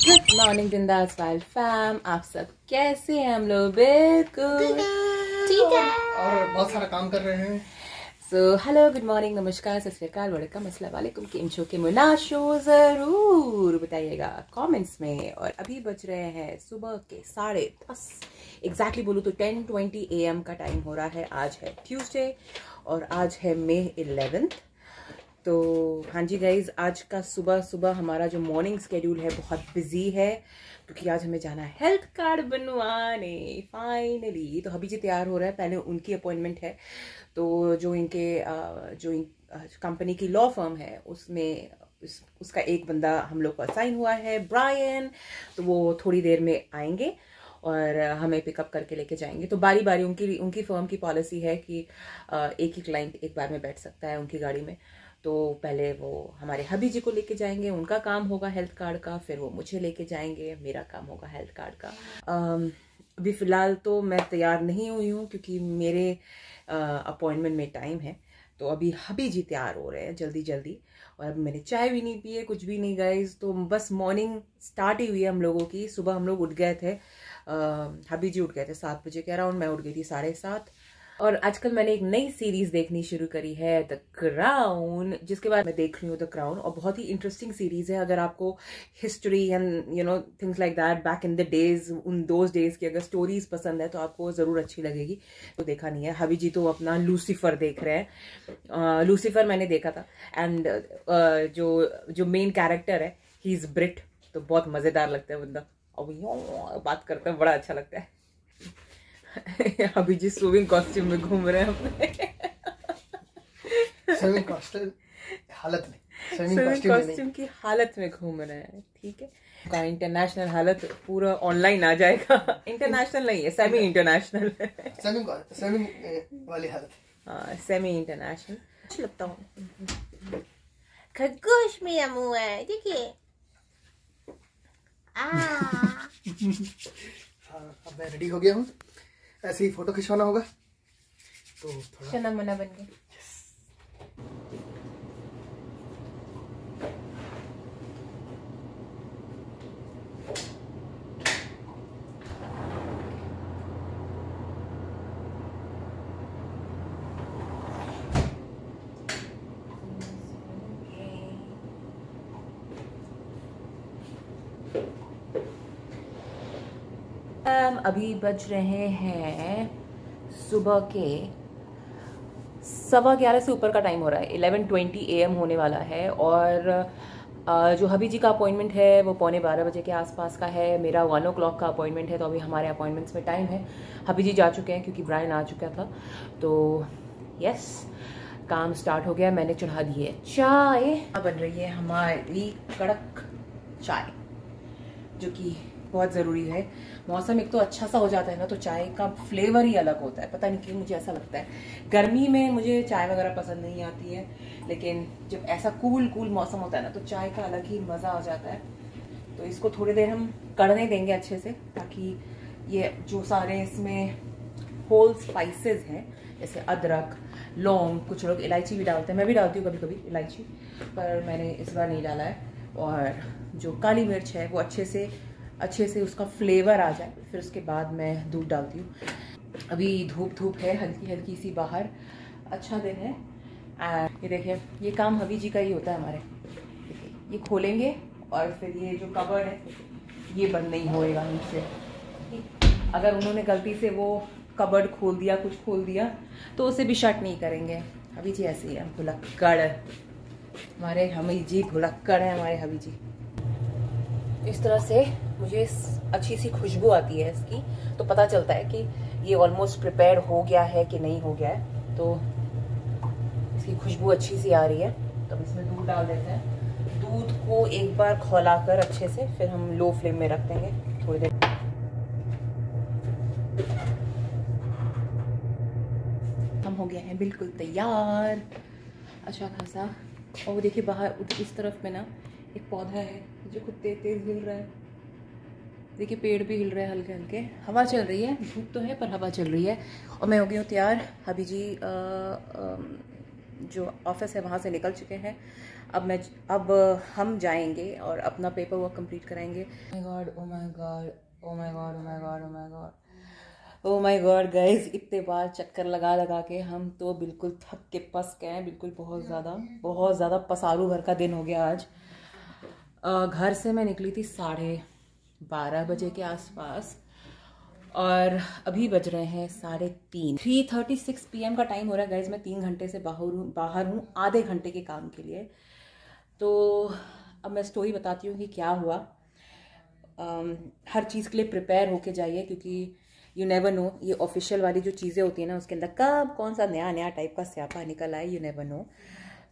Good morning बिंदास while fam, आप सब कैसे हैं? हम लोग बिल्कुल ठीक है और बहुत सारा काम कर रहे हैं। हेलो, गुड मॉर्निंग, नमस्कार, सत श्री अकाल, वड़कम, अस्सलाम वालेकुम, केम छो के मुनाशो जरूर बताइएगा कमेंट्स में। और अभी बज रहे हैं सुबह के 10:30, एग्जैक्टली बोलूँ तो 10:20 AM का टाइम हो रहा है। आज है ट्यूसडे और आज है May 11। तो हाँ जी गाइज, आज का सुबह सुबह हमारा जो मॉर्निंग स्केड्यूल है बहुत बिजी है, क्योंकि आज हमें जाना है हेल्थ कार्ड बनवाने फाइनली। तो अभी जी तैयार हो रहा है, पहले उनकी अपॉइंटमेंट है। तो जो इनके कंपनी की लॉ फर्म है उसमें उसका एक बंदा हम लोग को असाइन हुआ है, ब्रायन। तो वो थोड़ी देर में आएंगे और हमें पिकअप करके लेके जाएंगे। तो बारी बारी उनकी फर्म की पॉलिसी है कि एक ही क्लाइंट एक बार में बैठ सकता है उनकी गाड़ी में। तो पहले वो हमारे हबी जी को लेके जाएंगे, उनका काम होगा हेल्थ कार्ड का, फिर वो मुझे लेके जाएंगे, मेरा काम होगा हेल्थ कार्ड का। अभी फ़िलहाल तो मैं तैयार नहीं हुई हूँ क्योंकि मेरे अपॉइंटमेंट में टाइम है। तो अभी हबी जी तैयार हो रहे हैं जल्दी जल्दी, और अब मैंने चाय भी नहीं पी है, कुछ भी नहीं गाइज। तो बस मॉर्निंग स्टार्ट ही हुई है हम लोगों की। सुबह हम लोग उठ गए थे, हबी जी उठ गए थे 7 बजे के अराउंड, मैं उठ गई थी 7:30। और आजकल मैंने एक नई सीरीज देखनी शुरू करी है, द क्राउन, जिसके बारे में देख रही हूँ द क्राउन। और बहुत ही इंटरेस्टिंग सीरीज है। अगर आपको history and things like that back in the days, उन दोज डेज की अगर स्टोरीज पसंद है तो आपको जरूर अच्छी लगेगी। तो देखा नहीं है। हबी जी तो अपना लूसीफर देख रहे हैं। लूसीफर मैंने देखा था, एंड जो मेन कैरेक्टर है ही इज ब्रिट, तो बहुत मजेदार लगता है बंदा, और बात करता है, बड़ा अच्छा लगता है। अभी जी स्विमिंग कॉस्ट्यूम में घूम रहे हैं अपने स्विमिंग कॉस्ट्यूम की हालत में घूम रहे हैं। ठीक है, का इंटरनेशनल हालत पूरा ऑनलाइन आ जाएगा। इंटरनेशनल नहीं है, सेमी इंटरनेशनल स्विमिंग वाली हालत। हाँ, सेमी इंटरनेशनल अच्छा लगता हूँ। खरगोश मेरा मुंह है, देखिए। हाँ, अब मैं रेडी हो गया हूँ। ऐसे ही फोटो खिंचवाना होगा तो थोड़ा शना मना बन गए। अभी बज रहे हैं सुबह के 11:15 से ऊपर का टाइम हो रहा है, 11:20 AM होने वाला है। और जो हबी जी का अपॉइंटमेंट है वो 11:15 बजे के आसपास का है। मेरा 1 o'clock का अपॉइंटमेंट है। तो अभी हमारे अपॉइंटमेंट्स में टाइम है। हबी जी जा चुके हैं क्योंकि ब्रायन आ चुका था। तो यस, काम स्टार्ट हो गया। मैंने चढ़ा दी है चाय, बन रही है हमारी कड़क चाय, जो कि बहुत ज़रूरी है। मौसम एक तो अच्छा सा हो जाता है ना, तो चाय का फ्लेवर ही अलग होता है। पता नहीं क्यों मुझे ऐसा लगता है। गर्मी में मुझे चाय वगैरह पसंद नहीं आती है, लेकिन जब ऐसा कूल मौसम होता है ना, तो चाय का अलग ही मज़ा आ जाता है। तो इसको थोड़ी देर हम कढ़ने देंगे अच्छे से, ताकि ये जो सारे इसमें होल स्पाइसेस हैं, जैसे अदरक, लौंग, कुछ लोग इलायची भी डालते हैं, मैं भी डालती हूँ कभी कभी इलायची, पर मैंने इस बार नहीं डाला है। और जो काली मिर्च है वो अच्छे से उसका फ्लेवर आ जाए, फिर उसके बाद मैं दूध डालती हूँ। अभी धूप है हल्की सी बाहर, अच्छा दिन है। ये देखिए, ये काम हबी जी का ही होता है हमारे। ये खोलेंगे और फिर ये जो कबर्ड है ये बंद नहीं होएगा नीचे। अगर उन्होंने गलती से वो कबर्ड खोल दिया, कुछ खोल दिया, तो उसे भी शट नहीं करेंगे। हबी जी ऐसे ही है, भुलक्कड़ हमारे हबी जी, भुलक्कड़ है हमारे हबी जी। इस तरह से मुझे अच्छी सी खुशबू आती है इसकी, तो पता चलता है कि ये ऑलमोस्ट प्रिपेयर हो गया है कि नहीं हो गया है। तो इसकी खुशबू अच्छी सी आ रही है। तो अब इसमें दूध डाल देते हैं। दूध को एक बार खौलाकर अच्छे से फिर हम लो फ्लेम में रख देंगे थोड़ी देर। हम हो गए हैं बिल्कुल तैयार, अच्छा खासा। और वो देखिए बाहर इस तरफ में ना एक पौधा है जो खुद तेज हिल रहा है। देखिए पेड़ भी हिल रहे हैं हल्के हल्के, हवा चल रही है, धूप तो है पर हवा चल रही है। और मैं हो गई हूँ तैयार। अभी जी जो ऑफिस है वहाँ से निकल चुके हैं। अब हम जाएंगे और अपना पेपर वर्क कंप्लीट कराएंगे। Oh my God, oh my God, oh my God, oh my God, oh my God, oh my God guys, इतने बार चक्कर लगा लगा के हम तो बिल्कुल थक के पस गए हैं, बिल्कुल बहुत ज़्यादा पसारू भर का दिन हो गया आज। घर से मैं निकली थी 12:30 बजे के आसपास और अभी बज रहे हैं 3:36 PM का टाइम हो रहा है गाइस। मैं 3 घंटे से बाहर हूँ आधे घंटे के काम के लिए। तो अब मैं स्टोरी बताती हूँ कि क्या हुआ। हर चीज़ के लिए प्रिपेयर होके जाइए, क्योंकि यू नेवर नो, ये ऑफिशियल वाली जो चीज़ें होती हैं ना, उसके अंदर कब कौन सा नया टाइप का स्यापा निकल आए, यू नेवर नो।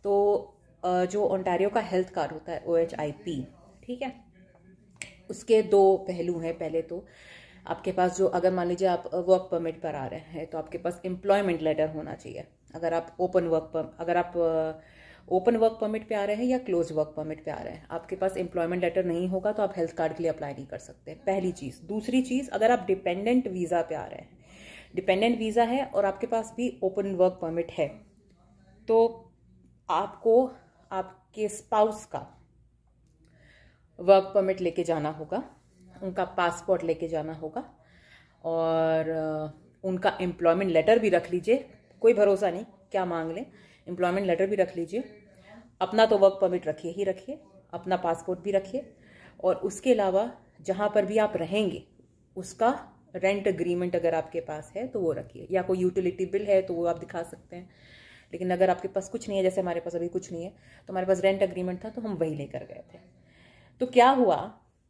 तो जो ओंटारियो का हेल्थ कार्ड होता है OHIP, ठीक है, उसके 2 पहलू हैं। पहले तो आपके पास जो, अगर मान लीजिए आप वर्क परमिट पर आ रहे हैं तो आपके पास एम्प्लॉयमेंट लेटर होना चाहिए। अगर आप ओपन वर्क परमिट पे आ रहे हैं या क्लोज वर्क परमिट पे आ रहे हैं, आपके पास एम्प्लॉयमेंट लेटर नहीं होगा तो आप हेल्थ कार्ड के लिए अप्लाई नहीं कर सकते, पहली चीज़। दूसरी चीज़, अगर आप डिपेंडेंट वीज़ा पे आ रहे हैं, डिपेंडेंट वीज़ा है और आपके पास भी ओपन वर्क परमिट है, तो आपको आपके स्पाउस का वर्क परमिट लेके जाना होगा, उनका पासपोर्ट लेके जाना होगा और उनका एम्प्लॉयमेंट लेटर भी रख लीजिए। कोई भरोसा नहीं क्या मांग लें, एम्प्लॉयमेंट लेटर भी रख लीजिए। अपना तो वर्क परमिट रखिए ही रखिए, अपना पासपोर्ट भी रखिए, और उसके अलावा जहाँ पर भी आप रहेंगे उसका रेंट अग्रीमेंट अगर आपके पास है तो वो रखिए, या कोई यूटिलिटी बिल है तो वो आप दिखा सकते हैं। लेकिन अगर आपके पास कुछ नहीं है, जैसे हमारे पास अभी कुछ नहीं है, तो हमारे पास रेंट अग्रीमेंट था तो हम वही लेकर गए थे। तो क्या हुआ,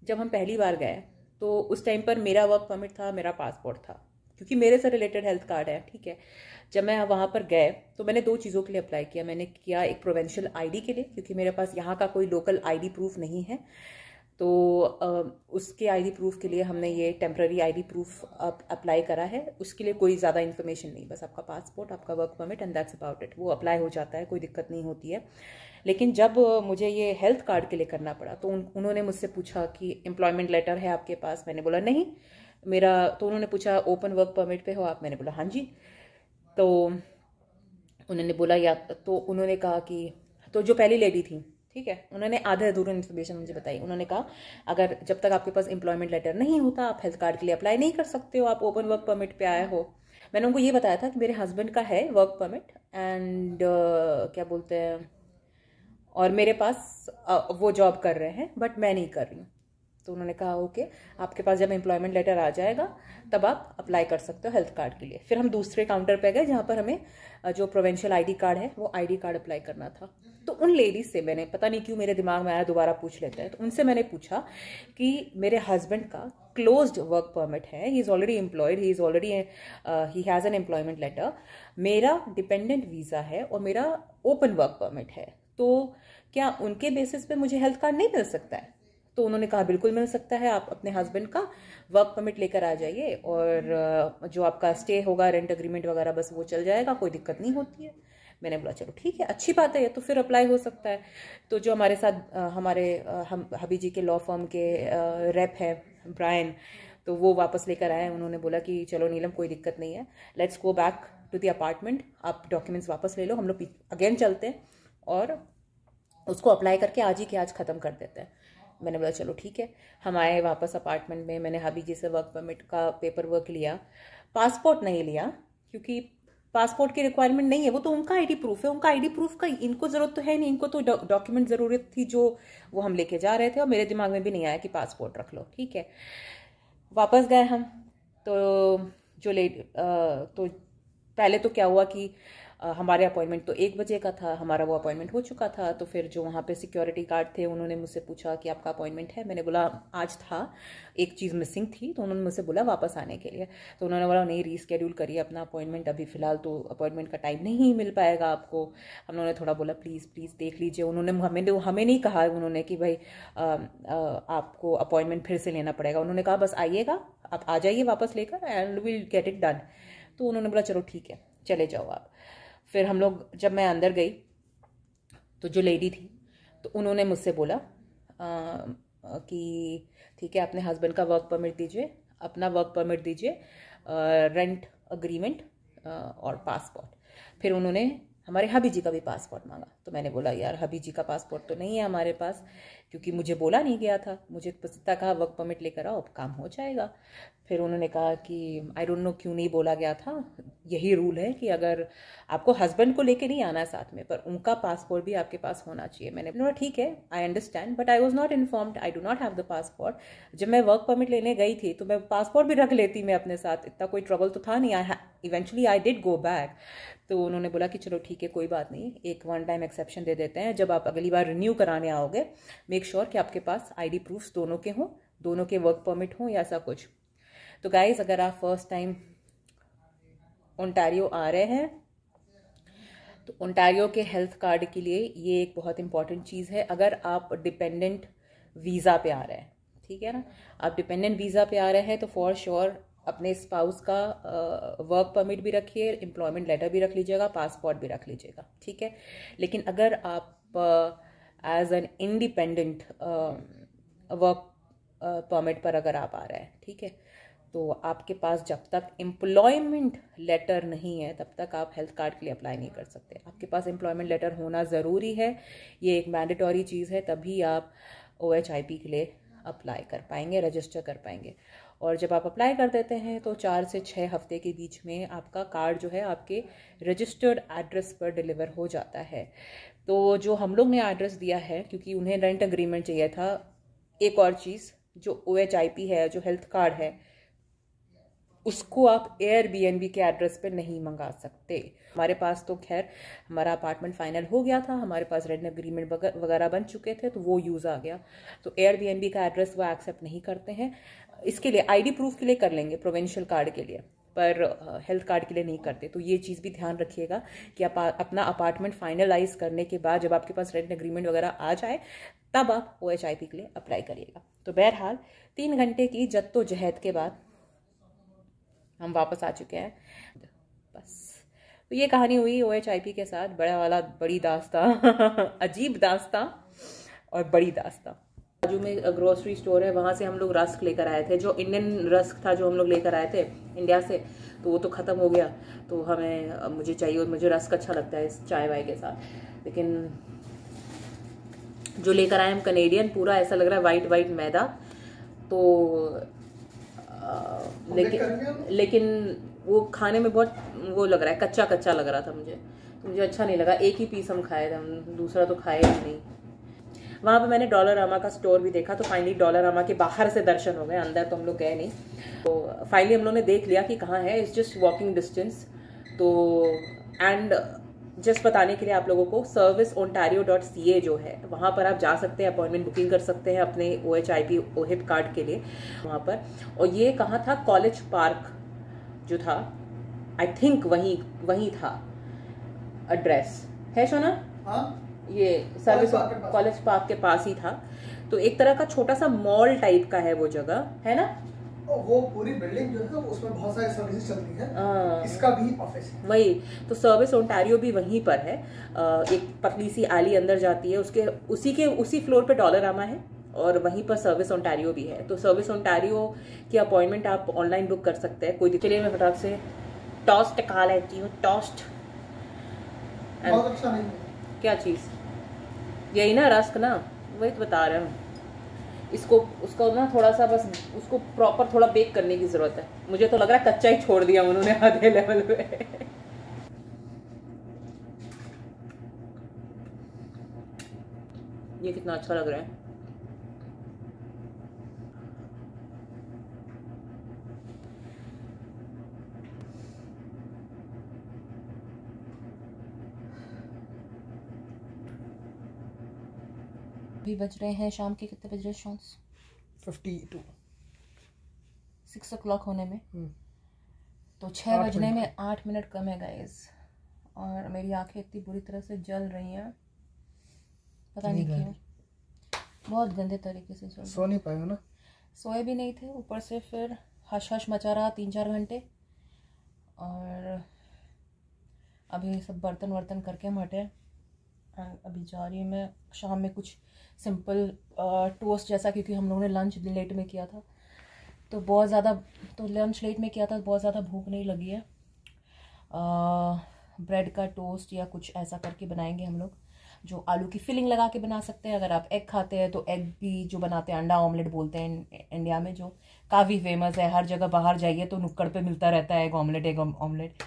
जब हम पहली बार गए तो उस टाइम पर मेरा वर्क परमिट था, मेरा पासपोर्ट था, क्योंकि मेरे से रिलेटेड हेल्थ कार्ड है, ठीक है। जब मैं वहाँ पर गए तो मैंने 2 चीज़ों के लिए अप्लाई किया। मैंने किया एक प्रोविंशियल आईडी के लिए, क्योंकि मेरे पास यहाँ का कोई लोकल आईडी प्रूफ नहीं है, तो उसके आईडी प्रूफ के लिए हमने ये टेम्पररी आईडी प्रूफ अप्लाई करा है। उसके लिए कोई ज़्यादा इन्फॉर्मेशन नहीं, बस आपका पासपोर्ट, आपका work permit and that's about it. वो अप्लाई हो जाता है, कोई दिक्कत नहीं होती है। लेकिन जब मुझे ये हेल्थ कार्ड के लिए करना पड़ा तो उन्होंने मुझसे पूछा कि एम्प्लॉयमेंट लेटर है आपके पास? मैंने बोला नहीं मेरा। तो उन्होंने पूछा ओपन वर्क परमिट पे हो आप? मैंने बोला हाँ जी। तो उन्होंने बोला या, तो उन्होंने कहा कि, तो जो पहली लेडी थी, ठीक है, उन्होंने आधे अधूरे इन्फॉर्मेशन मुझे बताई। उन्होंने कहा अगर जब तक आपके पास एम्प्लॉयमेंट लेटर नहीं होता आप हेल्थ कार्ड के लिए अप्लाई नहीं कर सकते हो, आप ओपन वर्क परमिट पे आए हो। मैंने उनको ये बताया था कि मेरे हस्बैंड का है वर्क परमिट एंड क्या बोलते हैं, और मेरे पास वो जॉब कर रहे हैं बट मैं नहीं कर रही हूँ। तो उन्होंने कहा ओके, आपके पास जब एम्प्लॉयमेंट लेटर आ जाएगा तब आप अप्लाई कर सकते हो हेल्थ कार्ड के लिए। फिर हम दूसरे काउंटर पे गए जहाँ पर हमें जो प्रोविंशियल आईडी कार्ड है वो आईडी कार्ड अप्लाई करना था। तो उन लेडीज से मैंने, पता नहीं क्यों मेरे दिमाग में आया दोबारा पूछ लेते हैं, तो उनसे मैंने पूछा कि मेरे हस्बैंड का क्लोज्ड वर्क परमिट है, he is already employed, he has an employment letter, मेरा डिपेंडेंट वीज़ा है और मेरा ओपन वर्क परमिट है, तो क्या उनके बेसिस पे मुझे हेल्थ कार्ड नहीं मिल सकता है? तो उन्होंने कहा बिल्कुल मिल सकता है, आप अपने हस्बैंड का वर्क परमिट लेकर आ जाइए और जो आपका स्टे होगा, रेंट अग्रीमेंट वगैरह, बस वो चल जाएगा, कोई दिक्कत नहीं होती है। मैंने बोला चलो ठीक है, अच्छी बात है, ये तो फिर अप्लाई हो सकता है। तो जो हमारे साथ हम हबी जी के लॉ फर्म के रेप है ब्रायन, तो वो वापस लेकर आए। उन्होंने बोला कि चलो नीलम कोई दिक्कत नहीं है, let's go back to the apartment, आप डॉक्यूमेंट्स वापस ले लो, हम लोग अगेन चलते हैं और उसको अप्लाई करके आज ही के आज ख़त्म कर देते हैं। मैंने बोला चलो ठीक है। हम आए वापस अपार्टमेंट में, मैंने हबी जी से वर्क परमिट का पेपर वर्क लिया, पासपोर्ट नहीं लिया क्योंकि पासपोर्ट की रिक्वायरमेंट नहीं है, वो तो उनका आईडी प्रूफ है, उनका आईडी प्रूफ का इनको ज़रूरत तो है नहीं, इनको तो डॉक्यूमेंट ज़रूरत थी जो वो हम लेके जा रहे थे, और मेरे दिमाग में भी नहीं आया कि पासपोर्ट रख लो, ठीक है। वापस गए हम, तो तो पहले तो क्या हुआ कि हमारे अपॉइंटमेंट तो 1 बजे का था, हमारा वो अपॉइंटमेंट हो चुका था। तो फिर जो वहाँ पे सिक्योरिटी गार्ड थे उन्होंने मुझसे पूछा कि आपका अपॉइंटमेंट है? मैंने बोला आज था, एक चीज़ मिसिंग थी, तो उन्होंने मुझसे बोला वापस आने के लिए। तो उन्होंने बोला नहीं, रीस्केड्यूल करिए अपना अपॉइंटमेंट, अभी फ़िलहाल तो अपॉइंटमेंट का टाइम नहीं मिल पाएगा आपको। उन्होंने थोड़ा बोला प्लीज़ प्लीज़ देख लीजिए। उन्होंने हमें नहीं कहा उन्होंने कि भाई आपको अपॉइंटमेंट फिर से लेना पड़ेगा। उन्होंने कहा बस आइएगा, आप आ जाइए वापस लेकर and will get it done. तो उन्होंने बोला चलो ठीक है चले जाओ आप। फिर हम लोग, जब मैं अंदर गई तो जो लेडी थी तो उन्होंने मुझसे बोला कि ठीक है अपने हस्बैंड का वर्क परमिट दीजिए, अपना वर्क परमिट दीजिए, रेंट अग्रीमेंट और पासपोर्ट। फिर उन्होंने हमारे हबी जी का भी पासपोर्ट मांगा। तो मैंने बोला यार हबी जी का पासपोर्ट तो नहीं है हमारे पास, क्योंकि मुझे बोला नहीं गया था, मुझे बस इतना कहा वर्क परमिट लेकर आओ, अब काम हो जाएगा। फिर उन्होंने कहा कि आई डोंट नो क्यों नहीं बोला गया था, यही रूल है कि अगर आपको हस्बैंड को लेके नहीं आना है साथ में, पर उनका पासपोर्ट भी आपके पास होना चाहिए। मैंने बोला ठीक है, I understand, but I was not informed, I do not have the passport. जब मैं वर्क परमिट लेने गई थी तो मैं पासपोर्ट भी रख लेती मैं अपने साथ, इतना कोई ट्रबल तो था नहीं। Eventually I did go back. तो उन्होंने बोला कि चलो ठीक है कोई बात नहीं, एक वन टाइम एक्सेप्शन दे देते हैं, जब आप अगली बार रिन्यू कराने आओगे मेक श्योर कि आपके पास आईडी प्रूफ्स दोनों के हों, दोनों के वर्क परमिट हों या ऐसा कुछ। तो गाइस अगर आप फर्स्ट टाइम ओंटारियो आ रहे हैं तो ओंटारियो के हेल्थ कार्ड के लिए ये एक बहुत इंपॉर्टेंट चीज़ है। अगर आप डिपेंडेंट वीज़ा पे आ रहे हैं, ठीक है ना, आप डिपेंडेंट वीज़ा पे आ रहे हैं तो फॉर श्योर अपने स्पाउस का वर्क परमिट भी रखिए, एम्प्लॉयमेंट लेटर भी रख लीजिएगा, पासपोर्ट भी रख लीजिएगा, ठीक है। लेकिन अगर आप as an independent work permit पर अगर आप आ रहे हैं, ठीक है, तो आपके पास जब तक एम्प्लॉयमेंट लेटर नहीं है तब तक आप हेल्थ कार्ड के लिए अप्लाई नहीं कर सकते। आपके पास एम्प्लॉयमेंट लेटर होना ज़रूरी है, ये एक मैंडेटरी चीज़ है, तभी आप OHIP के लिए अप्लाई कर पाएंगे, रजिस्टर कर पाएंगे। और जब आप अप्लाई कर देते हैं तो 4 से 6 हफ्ते के बीच में आपका कार्ड जो है आपके रजिस्टर्ड एड्रेस पर डिलीवर हो जाता है। तो जो हम लोग ने एड्रेस दिया है, क्योंकि उन्हें रेंट एग्रीमेंट चाहिए था, एक और चीज़ जो OHIP है, जो हेल्थ कार्ड है, उसको आप Airbnb के एड्रेस पे नहीं मंगा सकते। हमारे पास तो खैर हमारा अपार्टमेंट फाइनल हो गया था, हमारे पास रेंट एग्रीमेंट वगैरह बन चुके थे, तो वो यूज़ आ गया। तो Airbnb का एड्रेस वो एक्सेप्ट नहीं करते हैं। इसके लिए आईडी प्रूफ के लिए कर लेंगे, प्रोविंशियल कार्ड के लिए, पर हेल्थ कार्ड के लिए नहीं करते। तो ये चीज़ भी ध्यान रखिएगा कि आप अपना अपार्टमेंट फाइनलाइज करने के बाद जब आपके पास रेंट एग्रीमेंट वगैरह आ जाए तब आप OHIP के लिए अप्लाई करिएगा। तो बहरहाल 3 घंटे की जद्दोजहद के बाद हम वापस आ चुके हैं। बस तो ये कहानी हुई OHIP के साथ, बड़ा वाला बड़ी दास्तां अजीब दास्तां और बड़ी दास्तां। बाजू में ग्रोसरी स्टोर है, वहाँ से हम लोग रस्क लेकर आए थे, जो इंडियन रस्क था जो हम लोग लेकर आए थे इंडिया से, तो वो तो ख़त्म हो गया। तो मुझे चाहिए, मुझे रस्क अच्छा लगता है इस चाय वाय के साथ, लेकिन जो लेकर आए हम कनेडियन, पूरा ऐसा लग रहा है वाइट वाइट मैदा। तो लेकिन वो खाने में बहुत वो लग रहा है, कच्चा कच्चा लग रहा था मुझे, तो मुझे अच्छा नहीं लगा। एक ही पीस हम खाए थे, हम दूसरा तो खाए ही नहीं। वहाँ पे मैंने डॉलरामा का स्टोर भी देखा, तो फाइनली डॉलरामा के बाहर से दर्शन हो गए, अंदर तो हम लोग गए नहीं। तो फाइनली हम लोग ने देख लिया कि कहाँ है, इट्स जस्ट वॉकिंग डिस्टेंस। तो एंड जस्ट बताने के लिए आप लोगों को, serviceontario.ca जो है वहाँ पर आप जा सकते हैं, अपॉइंटमेंट बुकिंग कर सकते हैं अपने OHIP OHIP कार्ड के लिए वहाँ पर। और ये कहाँ था, कॉलेज पार्क जो था, आई थिंक वहीं था एड्रेस, है शोना? हाँ, ये सर्विस कॉलेज पार्क के पास ही था। तो एक तरह का छोटा सा मॉल टाइप का है वो जगह, है ना? वो पूरी बिल्डिंग जो है उसमें बहुत सारी सर्विसेज चलती हैं, इसका भी ऑफिस है वही। तो सर्विस ओंटारियो भी वहीं पर है, एक पतली सी आली अंदर जाती है, उसी फ्लोर पे डॉलरामा है और वहीं पर सर्विस ओंटारियो भी है। तो सर्विस ओंटारियो की अपॉइंटमेंट आप ऑनलाइन बुक कर सकते हैं, कोई चलिए मैं फटाक से टोस्ट खा लेती हूँ। टोस्ट बहुत अच्छा नहीं, क्या चीज़, यही ना रस्क ना, वही तो बता रहे हैं। उसको ना थोड़ा सा बस उसको प्रॉपर थोड़ा बेक करने की जरूरत है। मुझे तो लग रहा है कच्चा ही छोड़ दिया उन्होंने आधे लेवल पे। ये कितना अच्छा लग रहा है। अभी बज रहे हैं शाम के, कितने बज रहे हैं? 52, 6 o'clock होने में, तो 6 बजने में 8 मिनट कम है गाइस। और मेरी आंखें इतनी बुरी तरह से जल रही हैं, पता नहीं क्यों, बहुत गंदे तरीके से जल। सो नहीं पाए हो ना? सोए भी नहीं थे, ऊपर से फिर हश हश मचा रहा 3-4 घंटे। और अभी सब बर्तन वर्तन करके हम हटे, अभी जा रही हूँ मैं शाम में कुछ सिंपल टोस्ट जैसा, क्योंकि हम लोगों ने लंच लेट में किया था, तो लंच लेट में किया था, बहुत ज़्यादा भूख नहीं लगी है। ब्रेड का टोस्ट या कुछ ऐसा करके बनाएंगे हम लोग, जो आलू की फिलिंग लगा के बना सकते हैं। अगर आप एग खाते हैं तो एग भी जो बनाते हैं, अंडा ऑमलेट बोलते हैं इंडिया में, जो काफ़ी फेमस है। हर जगह बाहर जाइए तो नुक्कड़ पे मिलता रहता है egg omelette, egg omelette.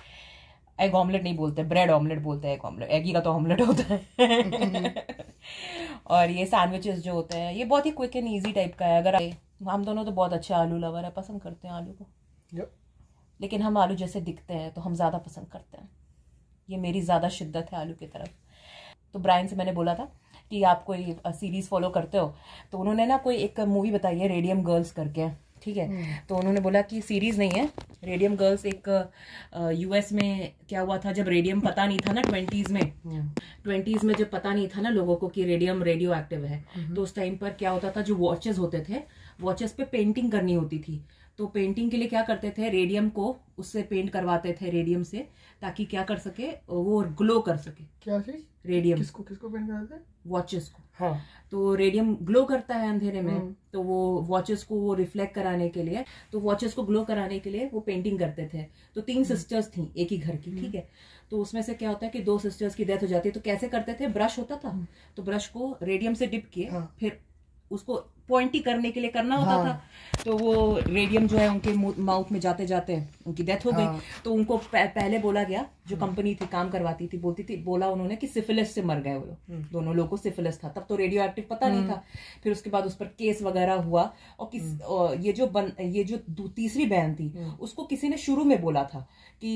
Egg omelette नहीं बोलते, ब्रेड ऑमलेट बोलते हैं। एग ऑमलेट, एग ही का तो ऑमलेट होता है। और ये सैंडविचेस जो होते हैं, ये बहुत ही क्विक एंड ईजी टाइप का है। अगर हम दोनों तो बहुत अच्छे आलू लवर है, पसंद करते हैं आलू को, लेकिन हम आलू जैसे दिखते हैं तो हम ज़्यादा पसंद करते हैं। ये मेरी ज़्यादा शिद्दत है आलू की तरफ। तो ब्रायन से मैंने बोला था कि आप कोई सीरीज़ फॉलो करते हो, तो उन्होंने ना कोई एक मूवी बताई है रेडियम गर्ल्स करके, ठीक है। तो उन्होंने बोला कि सीरीज़ नहीं है, रेडियम गर्ल्स एक यूएस में क्या हुआ था जब रेडियम पता नहीं था ना, 20s में जब पता नहीं था ना लोगों को कि रेडियम रेडियो एक्टिव है, तो उस टाइम पर क्या होता था, जो वॉचेस होते थे, वॉचेस पे पेंटिंग करनी होती थी। तो पेंटिंग के लिए क्या करते थे, रेडियम को उससे पेंट करवाते थे, रेडियम से, ताकि क्या कर सके, वो ग्लो कर सके। क्या चीज? रेडियम। किसको पेंट कराते हैं? वॉचेस को। हाँ। तो रेडियम ग्लो करता है अंधेरे में, तो वो वॉचेस को वो रिफ्लेक्ट कराने के लिए, तो वॉचेस को ग्लो कराने के लिए वो पेंटिंग करते थे। तो 3 सिस्टर्स थी एक ही घर की, ठीक है। तो उसमें से क्या होता है कि 2 सिस्टर्स की डेथ हो जाती है। तो कैसे करते थे, ब्रश होता था, तो ब्रश को रेडियम से डिप किए, फिर उसको पॉइंटी करने के लिए करना होता था। तो वो रेडियम जो है उनके माउथ में जाते जाते उनकी डेथ हो गई। तो उनको पहले बोला गया, जो कंपनी थी काम करवाती थी, बोला उन्होंने कि सिफिलिस से मर गए वो लोग, दोनों लोगों को सिफिलिस था। तब तो रेडियो एक्टिव पता नहीं था। फिर उसके बाद उस पर केस वगैरह हुआ, और ये जो तीसरी बहन थी, उसको किसी ने शुरू में बोला था कि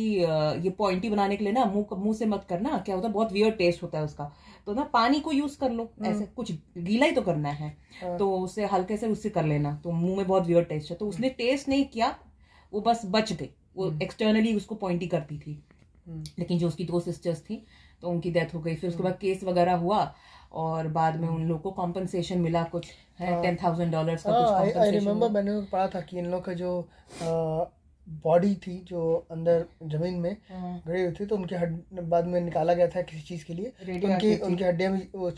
ये पॉइंटी बनाने के लिए ना मुंह से मत करना, क्या होता है, बहुत वियर्ड टेस्ट होता है उसका, तो ना पानी को यूज कर लो, ऐसे कुछ गीला ही तो करना है, तो उससे हल्के से उससे कर लेना, तो मुंह में बहुत वियर्ड टेस्ट है। तो उसने टेस्ट नहीं किया, वो बस बच गई, वो एक्सटर्नली उसको पॉइंटी करती थी। लेकिन जो उसकी 2 सिस्टर्स थी तो उनकी डेथ हो गई। फिर उसके बाद केस वगैरह हुआ, और बाद में उन लोगों को कॉम्पनसेशन मिला, कुछ है $10,000 का कुछ कॉम्पनसेशन। आई रिमेम्बर, मैंने पढ़ा था कि इन लोग का जो बॉडी थी जो अंदर जमीन में गड़ी हुई थी, तो उनके बाद में निकाला गया था किसी चीज के लिए, उनकी हड्डियां भी वो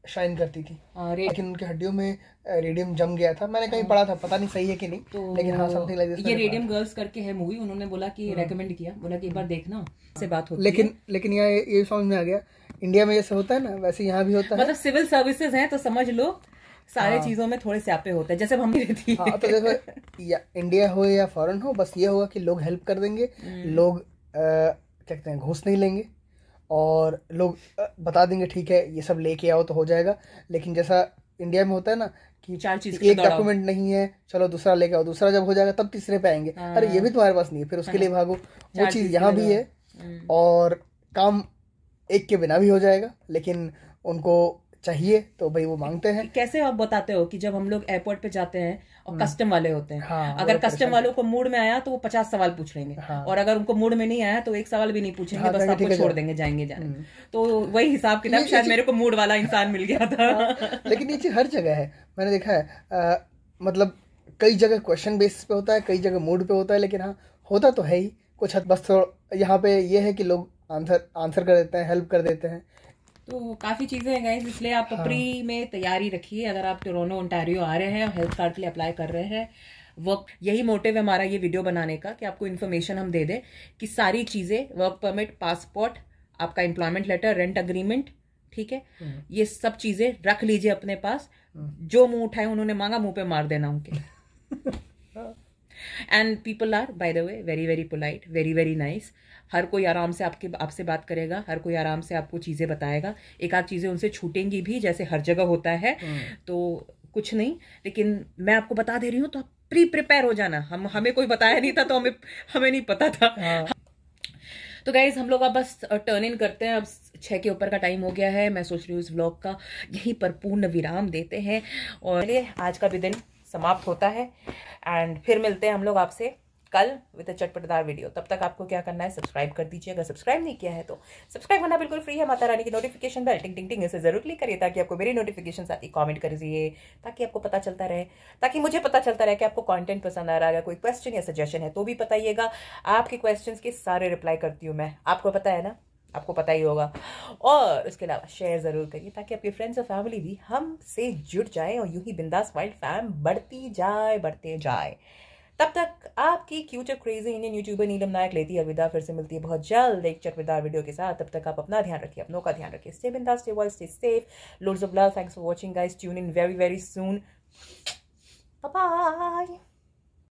शाइन करती थी, लेकिन उनकी हड्डियों में रेडियम जम गया था। मैंने कहीं पढ़ा था, पता नहीं सही है कि नहीं, तो लेकिन हाँ समथिंग लाइक दिस। ये रेडियम गर्ल्स करके है मूवी, उन्होंने बोला कि रेकमेंड किया, बोला कि एक बार देखना, से बात होती है। लेकिन ये समझ में आ गया, इंडिया में जैसे होता है ना वैसे यहाँ भी होता है। मतलब सिविल सर्विसेज है तो समझ लो सारे चीजों में थोड़े स्यापे होते हैं, जैसे हम भी रहती है। तो देखो, या इंडिया हो या फॉरेन हो, बस ये होगा कि लोग हेल्प कर देंगे, लोग क्या कहते हैं, घूस नहीं लेंगे, और लोग बता देंगे ठीक है ये सब लेके आओ तो हो जाएगा। लेकिन जैसा इंडिया में होता है ना कि 4 चीज एक डॉक्यूमेंट नहीं है, चलो दूसरा लेके आओ, दूसरा जब हो जाएगा तब तीसरे पे आएंगे, अरे ये भी तुम्हारे पास नहीं है, फिर उसके लिए भागो। वो चीज यहाँ भी है, और काम एक के बिना भी हो जाएगा, लेकिन उनको चाहिए तो भाई वो मांगते हैं। कैसे आप बताते हो कि जब हम लोग एयरपोर्ट पे जाते हैं और कस्टम वाले होते हैं, अगर कस्टम वालों को मूड में आया तो वो 50 सवाल पूछ लेंगे, और अगर उनको मूड में नहीं आया तो 1 सवाल भी नहीं पूछेंगे, बस आपको छोड़ देंगे, जाएंगे जाने। तो वही हिसाब किताब, शायद मेरे को मूड वाला इंसान मिल गया था। लेकिन ये चीज हर जगह है, मैंने देखा है, मतलब कई जगह क्वेश्चन बेसिस पे होता है, कई जगह मूड पे होता है, लेकिन हाँ होता तो है ही कुछ हद। बस यहाँ पे ये है कि लोग आंसर कर देते हैं, हेल्प कर देते हैं। तो काफ़ी चीज़ें हैं गाइस, इसलिए आप प्री में तैयारी रखिए। अगर आप टोरंटो ओंटारियो आ रहे हैं और हेल्थ कार्ड के लिए अप्लाई कर रहे हैं, वर्क, यही मोटिव है हमारा ये वीडियो बनाने का, कि आपको इन्फॉर्मेशन हम दे दें कि सारी चीज़ें, वर्क परमिट, पासपोर्ट, आपका एम्प्लॉयमेंट लेटर, रेंट अग्रीमेंट, ठीक है, ये सब चीज़ें रख लीजिए अपने पास। जो मुंह उठाए उन्होंने मांगा, मुंह पे मार देना उनके। And people are by the way very very polite, very very nice. हर कोई आराम से आपसे बात करेगा, हर कोई आराम से आपको चीज़ें बताएगा। एक आध चीज़ें उनसे छूटेंगी भी, जैसे हर जगह होता है, तो कुछ नहीं, लेकिन मैं आपको बता दे रही हूँ, तो आप प्रिपेयर हो जाना। हमें कोई बताया नहीं था, तो हमें नहीं पता था। तो गाइज हम लोग अब बस टर्न इन करते हैं, अब 6 के ऊपर का टाइम हो गया है। मैं सोच रही हूँ इस व्लॉग का यहीं पर पूर्ण विराम देते हैं, और आज का भी दिन समाप्त होता है, एंड फिर मिलते हैं हम लोग आपसे कल विद अ चटपटेदार वीडियो। तब तक आपको क्या करना है, सब्सक्राइब कर दीजिए, अगर सब्सक्राइब नहीं किया है तो सब्सक्राइब करना बिल्कुल फ्री है। माता रानी की नोटिफिकेशन बेल टिंग टिंग टिंग इसे जरूर क्लिक करिए, ताकि आपको मेरी नोटिफिकेशन आती। कमेंट करिए ताकि आपको पता चलता रहे, ताकि मुझे पता चलता रहे कि आपको कंटेंट पसंद आ रहा है। कोई क्वेश्चन या सजेशन है तो भी बताइएगा, आपके क्वेश्चंस के सारे रिप्लाई करती हूँ मैं, आपको पता है ना, आपको पता ही होगा। और उसके अलावा शेयर ज़रूर करिए, ताकि आपके फ्रेंड्स और फैमिली भी हमसे जुड़ जाए, और यूं ही बिंदास वाइल्ड फैम बढ़ती जाए, बढ़ते जाए। तब तक आपकी क्यूट क्रेजी इंडियन यूट्यूबर नीलम नायक लेती है अलविदा। फिर से मिलती है बहुत जल्द एक चटपटेदार वीडियो के साथ। तब तक आप अपना ध्यान रखिए, अपनों का ध्यान रखिए। स्टे बिंदास, stay well, stay safe. Loads of love. Thanks for watching guys. Tune in very very soon. Bye bye.